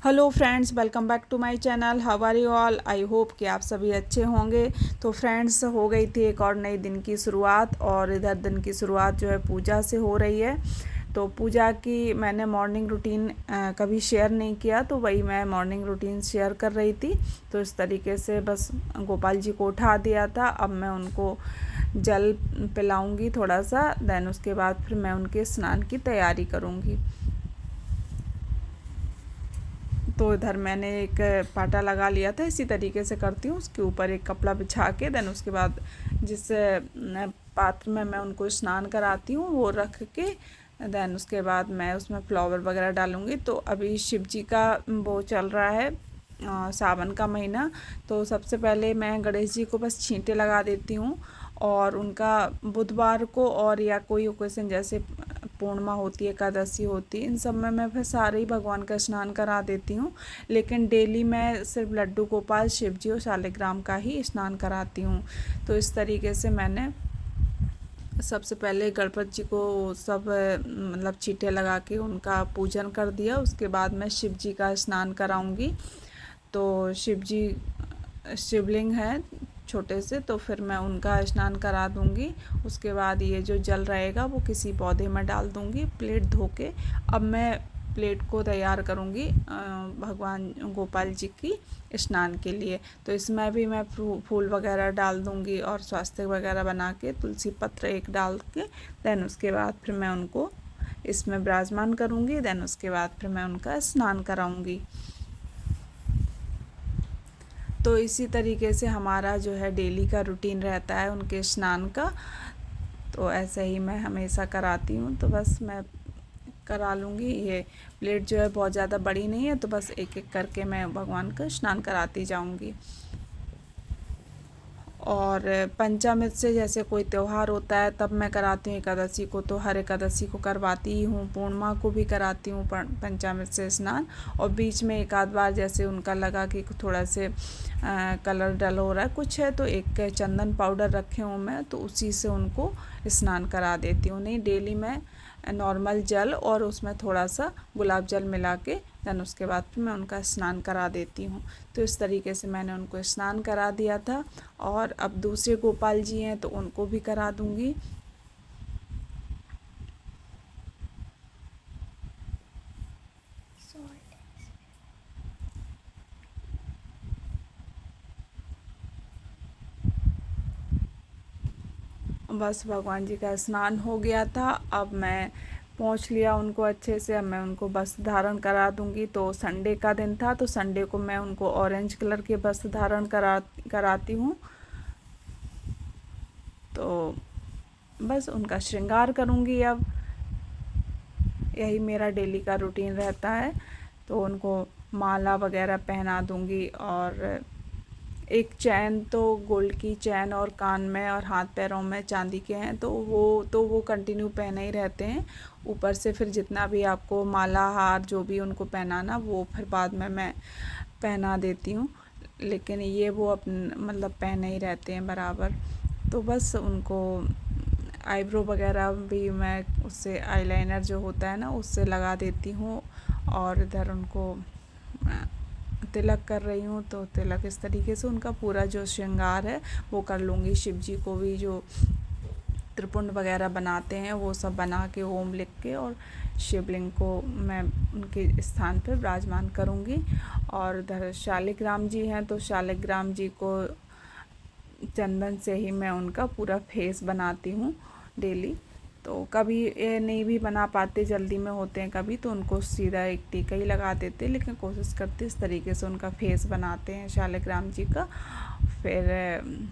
Hello friends, welcome back to my channel. How are you all? I hope कि आप सभी अच्छे होंगे। तो फ्रेंड्स, हो गई थी एक और नई दिन की शुरुआत, और इधर दिन की शुरुआत जो है पूजा से हो रही है। तो पूजा की मैंने मॉर्निंग रूटीन कभी शेयर नहीं किया, तो वही मैं मॉर्निंग रूटीन शेयर कर रही थी। तो इस तरीके से बस गोपाल जी को उठा दिया था। अब मैं उनको जल पिलाऊंगी थोड़ा सा, देन उसके बाद फिर मैं उनके स्नान की तैयारी करूँगी। तो इधर मैंने एक पाटा लगा लिया था, इसी तरीके से करती हूँ। उसके ऊपर एक कपड़ा बिछा के देन उसके बाद जिस पात्र में मैं उनको स्नान कराती हूँ वो रख के देन उसके बाद मैं उसमें फ्लावर वगैरह डालूँगी। तो अभी शिव जी का वो चल रहा है, सावन का महीना। तो सबसे पहले मैं गणेश जी को बस छींटे लगा देती हूँ, और उनका बुधवार को और या कोई ओकेजन जैसे पूर्णिमा होती है, एकादशी होती है, इन सब में मैं फिर सारे ही भगवान का स्नान करा देती हूँ। लेकिन डेली मैं सिर्फ लड्डू गोपाल, शिव जी और शालिग्राम का ही स्नान कराती हूँ। तो इस तरीके से मैंने सबसे पहले गणपति जी को सब मतलब छींटे लगा के उनका पूजन कर दिया। उसके बाद मैं शिव जी का स्नान कराऊंगी। तो शिव जी शिवलिंग है छोटे से, तो फिर मैं उनका स्नान करा दूंगी। उसके बाद ये जो जल रहेगा वो किसी पौधे में डाल दूंगी, प्लेट धो के। अब मैं प्लेट को तैयार करूंगी भगवान गोपाल जी की स्नान के लिए। तो इसमें भी मैं फूल वगैरह डाल दूंगी और स्वास्तिक वगैरह बना के तुलसी पत्र एक डाल के देन उसके बाद फिर मैं उनको इसमें विराजमान करूंगी। देन उसके बाद फिर मैं उनका स्नान कराऊंगी। तो इसी तरीके से हमारा जो है डेली का रूटीन रहता है उनके स्नान का। तो ऐसे ही मैं हमेशा कराती हूँ। तो बस मैं करा लूँगी। ये प्लेट जो है बहुत ज़्यादा बड़ी नहीं है, तो बस एक एक करके मैं भगवान का स्नान कराती जाऊँगी। और पंचामृत से जैसे कोई त्यौहार होता है तब मैं कराती हूँ। एकादशी को तो हर एकादशी को करवाती ही हूँ, पूर्णिमा को भी कराती हूँ पंचामृत से स्नान। और बीच में एक आध बार जैसे उनका लगा कि थोड़ा से कलर डल हो रहा है कुछ है, तो एक चंदन पाउडर रखे हूँ मैं, तो उसी से उनको स्नान करा देती हूँ। नहीं, डेली मैं नॉर्मल जल और उसमें थोड़ा सा गुलाब जल मिला के देन उसके बाद फिर मैं उनका स्नान करा देती हूँ। तो इस तरीके से मैंने उनको स्नान करा दिया था। और अब दूसरे गोपाल जी हैं तो उनको भी करा दूंगी। बस भगवान जी का स्नान हो गया था। अब मैं पहुँच लिया उनको अच्छे से। अब मैं उनको वस्त्र धारण करा दूंगी। तो संडे का दिन था, तो संडे को मैं उनको ऑरेंज कलर के वस्त्र धारण कराती हूँ। तो बस उनका श्रृंगार करूँगी। अब यही मेरा डेली का रूटीन रहता है। तो उनको माला वगैरह पहना दूंगी, और एक चैन तो गोल्ड की चैन और कान में और हाथ पैरों में चांदी के हैं, तो वो कंटिन्यू पहने ही रहते हैं। ऊपर से फिर जितना भी आपको माला हार जो भी उनको पहनाना वो फिर बाद में मैं पहना देती हूँ। लेकिन ये वो मतलब पहने ही रहते हैं बराबर। तो बस उनको आईब्रो वगैरह भी मैं उससे आईलाइनर जो होता है ना उससे लगा देती हूँ। और इधर उनको तिलक कर रही हूँ। तो तिलक इस तरीके से उनका पूरा जो श्रृंगार है वो कर लूँगी। शिव जी को भी जो त्रिपुंड वगैरह बनाते हैं वो सब बना के ओम लिख के और शिवलिंग को मैं उनके स्थान पर विराजमान करूँगी। और इधर शालिग्राम जी हैं, तो शालिग्राम जी को चंदन से ही मैं उनका पूरा फेस बनाती हूँ डेली। तो कभी ये नहीं भी बना पाते, जल्दी में होते हैं कभी, तो उनको सीधा एक टीका ही लगा देते, लेकिन कोशिश करते इस तरीके से उनका फेस बनाते हैं शालिग्राम जी का। फिर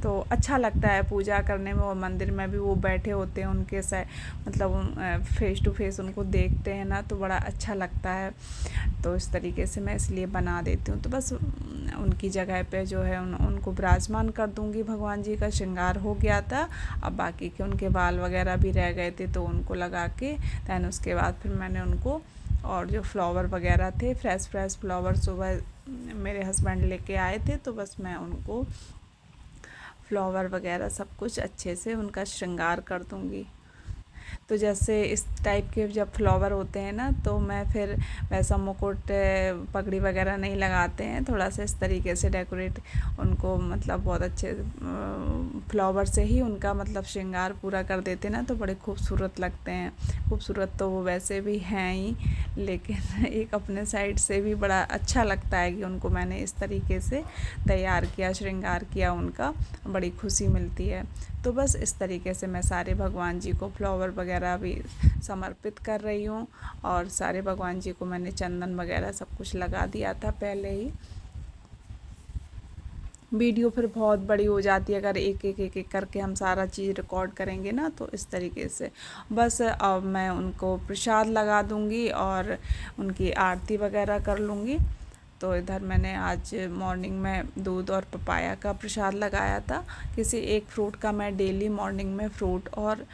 तो अच्छा लगता है पूजा करने में। और मंदिर में भी वो बैठे होते हैं उनके से मतलब फेस टू फेस उनको देखते हैं ना, तो बड़ा अच्छा लगता है। तो इस तरीके से मैं इसलिए बना देती हूँ। तो बस उनकी जगह पे जो है उनको विराजमान कर दूँगी। भगवान जी का श्रृंगार हो गया था। अब बाकी के उनके बाल वगैरह भी रह गए थे, तो उनको लगा के दैन उसके बाद फिर मैंने उनको और जो फ्लावर वगैरह थे, फ्रेश फ्लावर सुबह मेरे हस्बैंड लेके आए थे, तो बस मैं उनको फ्लावर वगैरह सब कुछ अच्छे से उनका श्रृंगार कर दूँगी। तो जैसे इस टाइप के जब फ्लावर होते हैं ना, तो मैं फिर वैसा मुकुट पगड़ी वगैरह नहीं लगाते हैं, थोड़ा सा इस तरीके से डेकोरेट उनको मतलब बहुत अच्छे फ्लावर से ही उनका मतलब श्रृंगार पूरा कर देते ना, तो बड़े खूबसूरत लगते हैं। खूबसूरत तो वो वैसे भी हैं ही, लेकिन एक अपने साइड से भी बड़ा अच्छा लगता है कि उनको मैंने इस तरीके से तैयार किया, श्रृंगार किया, उनका बड़ी खुशी मिलती है। तो बस इस तरीके से मैं सारे भगवान जी को फ्लावर वगैरह भी समर्पित कर रही हूँ, और सारे भगवान जी को मैंने चंदन वगैरह सब कुछ लगा दिया था पहले ही। वीडियो फिर बहुत बड़ी हो जाती है अगर एक एक एक एक करके हम सारा चीज़ रिकॉर्ड करेंगे ना, तो इस तरीके से बस अब मैं उनको प्रसाद लगा दूँगी और उनकी आरती वगैरह कर लूँगी। तो इधर मैंने आज मॉर्निंग में दूध और पपाया का प्रसाद लगाया था। किसी एक फ्रूट का मैं डेली मॉर्निंग में फ्रूट और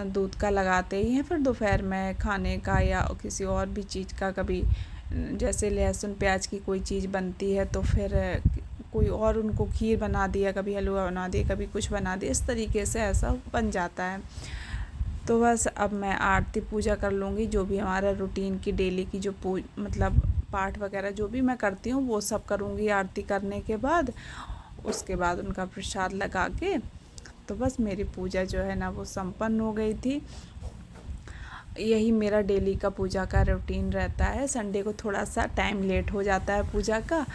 दूध का लगाते ही हैं, फिर दोपहर में खाने का या किसी और भी चीज़ का, कभी जैसे लहसुन प्याज की कोई चीज़ बनती है तो फिर कोई और उनको खीर बना दिया, कभी हलवा बना दिया, कभी कुछ बना दिया, इस तरीके से ऐसा बन जाता है। तो बस अब मैं आरती पूजा कर लूँगी, जो भी हमारा रूटीन की डेली की जो मतलब पाठ वगैरह जो भी मैं करती हूँ वो सब करूँगी आरती करने के बाद। उसके बाद उनका प्रसाद लगा के तो बस मेरी पूजा जो है ना वो संपन्न हो गई थी। यही मेरा डेली का पूजा का रूटीन रहता है। संडे को थोड़ा सा टाइम लेट हो जाता है पूजा का,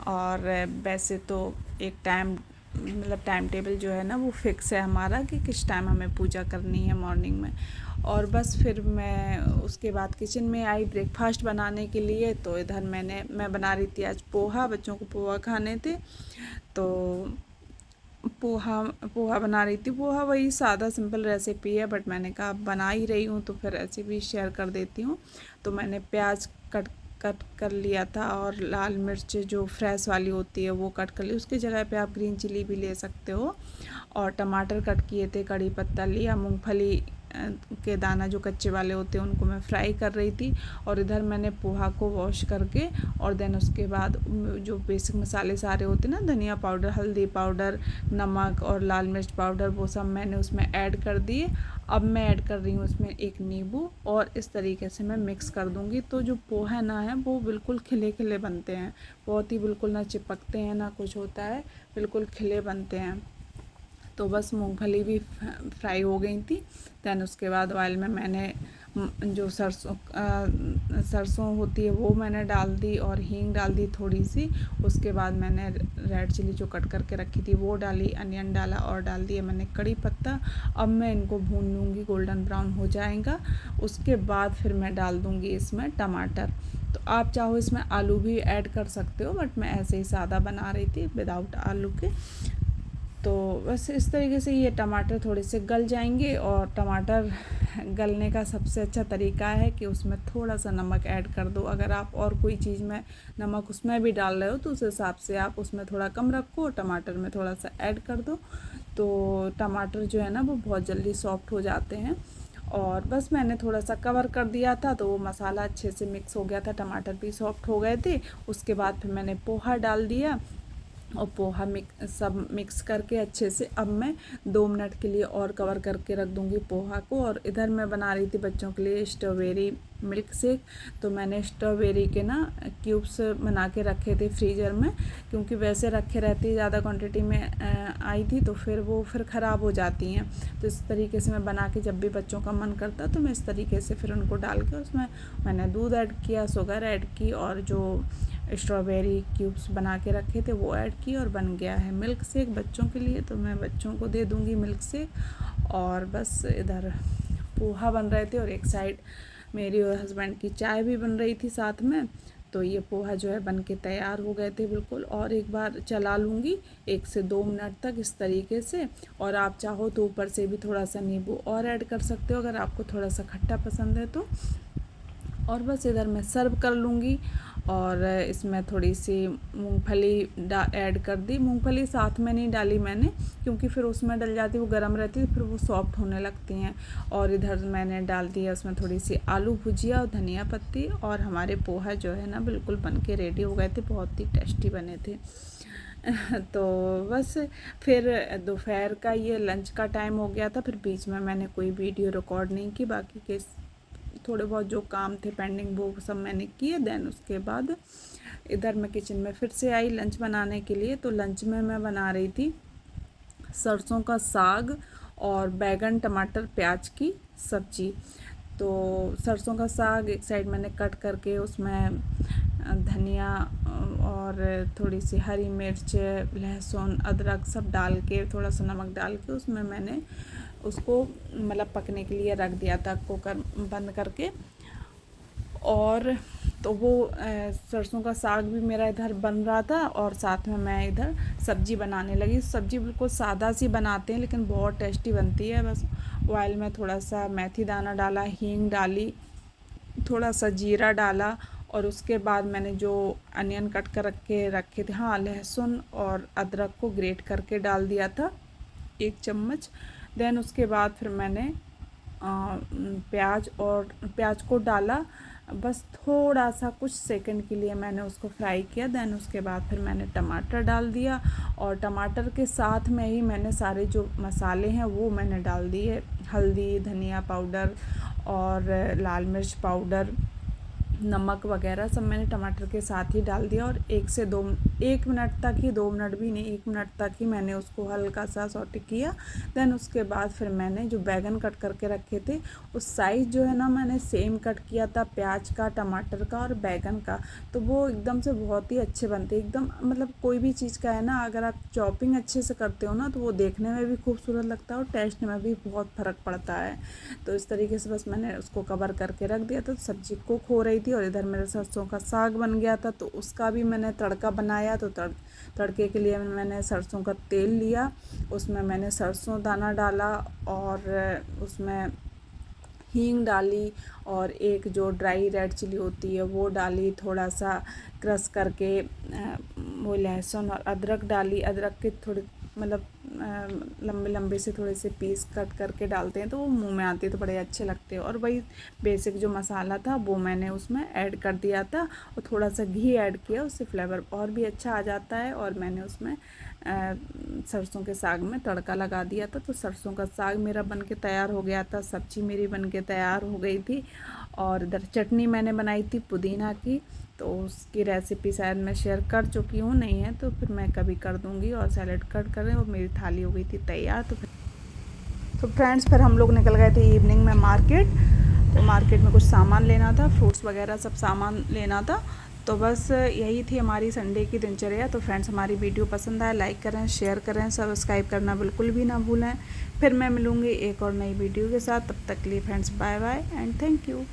और वैसे तो एक टाइम मतलब टाइम टेबल जो है ना वो फिक्स है हमारा कि किस टाइम हमें पूजा करनी है मॉर्निंग में। और बस फिर मैं उसके बाद किचन में आई ब्रेकफास्ट बनाने के लिए। तो इधर मैं बना रही थी आज पोहा, बच्चों को पोहा खाने थे, तो पोहा बना रही थी। पोहा वही सादा सिंपल रेसिपी है, बट मैंने कहा बना ही रही हूँ तो फिर रेसिपी शेयर कर देती हूँ। तो मैंने प्याज कट कर लिया था, और लाल मिर्च जो फ्रेश वाली होती है वो कट कर ली, उसकी जगह पे आप ग्रीन चिली भी ले सकते हो। और टमाटर कट किए थे, कड़ी पत्ता लिया, मूंगफली के दाना जो कच्चे वाले होते हैं उनको मैं फ्राई कर रही थी। और इधर मैंने पोहा को वॉश करके, और देन उसके बाद जो बेसिक मसाले सारे होते हैं ना, धनिया पाउडर, हल्दी पाउडर, नमक और लाल मिर्च पाउडर, वो सब मैंने उसमें ऐड कर दिए। अब मैं ऐड कर रही हूँ उसमें एक नींबू, और इस तरीके से मैं मिक्स कर दूँगी। तो जो पोहा ना है वो बिल्कुल खिले खिले बनते हैं, बहुत ही बिल्कुल ना चिपकते हैं ना कुछ होता है, बिल्कुल खिले बनते हैं। तो बस मूंगफली भी फ्राई हो गई थी। दैन उसके बाद ऑयल में मैंने जो सरसों होती है वो मैंने डाल दी, और हींग डाल दी थोड़ी सी। उसके बाद मैंने रेड चिली जो कट करके रखी थी वो डाली, अनियन डाला, और डाल दिया मैंने कड़ी पत्ता। अब मैं इनको भून लूँगी, गोल्डन ब्राउन हो जाएगा। उसके बाद फिर मैं डाल दूँगी इसमें टमाटर। तो आप चाहो इसमें आलू भी ऐड कर सकते हो, बट मैं ऐसे ही सादा बना रही थी विदाउट आलू के। तो बस इस तरीके से ये टमाटर थोड़े से गल जाएंगे, और टमाटर गलने का सबसे अच्छा तरीका है कि उसमें थोड़ा सा नमक ऐड कर दो। अगर आप और कोई चीज़ में नमक उसमें भी डाल रहे हो तो उस हिसाब से आप उसमें थोड़ा कम रखो, टमाटर में थोड़ा सा ऐड कर दो। तो टमाटर जो है ना वो बहुत जल्दी सॉफ्ट हो जाते हैं। और बस मैंने थोड़ा सा कवर कर दिया था, तो वो मसाला अच्छे से मिक्स हो गया था, टमाटर भी सॉफ्ट हो गए थे। उसके बाद फिर मैंने पोहा डाल दिया, और पोहा सब मिक्स करके अच्छे से अब मैं 2 मिनट के लिए और कवर करके रख दूँगी पोहा को। और इधर मैं बना रही थी बच्चों के लिए स्ट्रॉबेरी मिल्क शेक। तो मैंने स्ट्रॉबेरी के ना क्यूब्स बना के रखे थे फ्रीज़र में, क्योंकि वैसे रखे रहती ज़्यादा क्वांटिटी में आई थी तो फिर वो ख़राब हो जाती हैं। तो इस तरीके से मैं बना के जब भी बच्चों का मन करता तो मैं इस तरीके से फिर उनको डाल के उसमें मैंने दूध ऐड किया, शुगर ऐड की, और जो स्ट्रॉबेरी क्यूब्स बना के रखे थे वो ऐड की, और बन गया है मिल्क शेक बच्चों के लिए। तो मैं बच्चों को दे दूँगी मिल्क शेक। और बस इधर पोहा बन रहे थे, और एक साइड मेरी और हस्बैंड की चाय भी बन रही थी साथ में। तो ये पोहा जो है बन के तैयार हो गए थे बिल्कुल। और एक बार चला लूँगी 1 से 2 मिनट तक इस तरीके से। और आप चाहो तो ऊपर से भी थोड़ा सा नींबू और ऐड कर सकते हो, अगर आपको थोड़ा सा खट्टा पसंद है तो। और बस इधर मैं सर्व कर लूँगी। और इसमें थोड़ी सी मूंगफली ऐड कर दी। मूंगफली साथ में नहीं डाली मैंने, क्योंकि फिर उसमें डल जाती, वो गर्म रहती है, फिर वो सॉफ्ट होने लगती हैं। और इधर मैंने डाल दिया उसमें थोड़ी सी आलू भुजिया और धनिया पत्ती, और हमारे पोहा जो है ना बिल्कुल बन के रेडी हो गए थे, बहुत ही टेस्टी बने थे। तो बस फिर दोपहर का ये लंच का टाइम हो गया था। फिर बीच में मैंने कोई वीडियो रिकॉर्ड नहीं की, बाकी के थोड़े बहुत जो काम थे पेंडिंग वो सब मैंने किए। देन उसके बाद इधर मैं किचन में फिर से आई लंच बनाने के लिए। तो लंच में मैं बना रही थी सरसों का साग और बैगन टमाटर प्याज की सब्जी। तो सरसों का साग एक साइड मैंने कट करके उसमें धनिया और थोड़ी सी हरी मिर्च, लहसुन, अदरक सब डाल के, थोड़ा सा नमक डाल के उसमें मैंने उसको मतलब पकने के लिए रख दिया था कुकर बंद करके। और तो वो सरसों का साग भी मेरा इधर बन रहा था और साथ में मैं इधर सब्ज़ी बनाने लगी। सब्ज़ी बिल्कुल सादा सी बनाते हैं लेकिन बहुत टेस्टी बनती है। बस ऑयल में थोड़ा सा मेथी दाना डाला, हींग डाली, थोड़ा सा जीरा डाला और उसके बाद मैंने जो अनियन कट कर रखे थे, हाँ लहसुन और अदरक को ग्रेट करके डाल दिया था 1 चम्मच। देन उसके बाद फिर मैंने प्याज को डाला, बस थोड़ा सा कुछ सेकंड के लिए मैंने उसको फ्राई किया। देन उसके बाद फिर मैंने टमाटर डाल दिया और टमाटर के साथ में ही मैंने सारे जो मसाले हैं वो मैंने डाल दिए, हल्दी, धनिया पाउडर और लाल मिर्च पाउडर, नमक वगैरह सब मैंने टमाटर के साथ ही डाल दिया। और 1 मिनट तक ही, 2 मिनट भी नहीं, 1 मिनट तक ही मैंने उसको हल्का सा सौटे किया। देन उसके बाद फिर मैंने जो बैगन कट करके रखे थे उस साइज़ जो है ना मैंने सेम कट किया था प्याज का, टमाटर का और बैगन का। तो वो एकदम से बहुत ही अच्छे बनते, एकदम मतलब कोई भी चीज़ का है ना अगर आप चॉपिंग अच्छे से करते हो ना तो वो देखने में भी खूबसूरत लगता है और टेस्ट में भी बहुत फ़र्क पड़ता है। तो इस तरीके से बस मैंने उसको कवर करके रख दिया। तो सब्ज़ी कुक हो रही थी और इधर मेरे सरसों का साग बन गया था। तो उसका भी मैंने तड़का बनाया। तो तड़के के लिए मैंने सरसों का तेल लिया, उसमें मैंने सरसों दाना डाला और उसमें हींग डाली और एक जो ड्राई रेड चिली होती है वो डाली, थोड़ा सा क्रश करके वो लहसुन और अदरक डाली। अदरक के थोड़े मतलब लंबे लंबे से थोड़े से पीस कट करके डालते हैं तो वो मुंह में आते हैं तो बड़े अच्छे लगते हैं। और वही बेसिक जो मसाला था वो मैंने उसमें ऐड कर दिया था और थोड़ा सा घी ऐड किया, उससे फ्लेवर और भी अच्छा आ जाता है। और मैंने उसमें सरसों के साग में तड़का लगा दिया था। तो सरसों का साग मेरा बनके तैयार हो गया था, सब्ज़ी मेरी बनके तैयार हो गई थी। और इधर चटनी मैंने बनाई थी पुदीना की, तो उसकी रेसिपी शायद मैं शेयर कर चुकी हूँ, नहीं है तो फिर मैं कभी कर दूँगी। और सैलेड कट करें और मेरी थाली हो गई थी तैयार। तो फ्रेंड्स फिर हम लोग निकल गए थे इवनिंग में मार्केट। तो मार्केट में कुछ सामान लेना था, फ्रूट्स वगैरह सब सामान लेना था। तो बस यही थी हमारी संडे की दिनचर्या। तो फ्रेंड्स हमारी वीडियो पसंद आए लाइक करें, शेयर करें, सब्सक्राइब करना बिल्कुल भी ना भूलें। फिर मैं मिलूँगी एक और नई वीडियो के साथ, तब तक के लिए friends bye bye and thank you.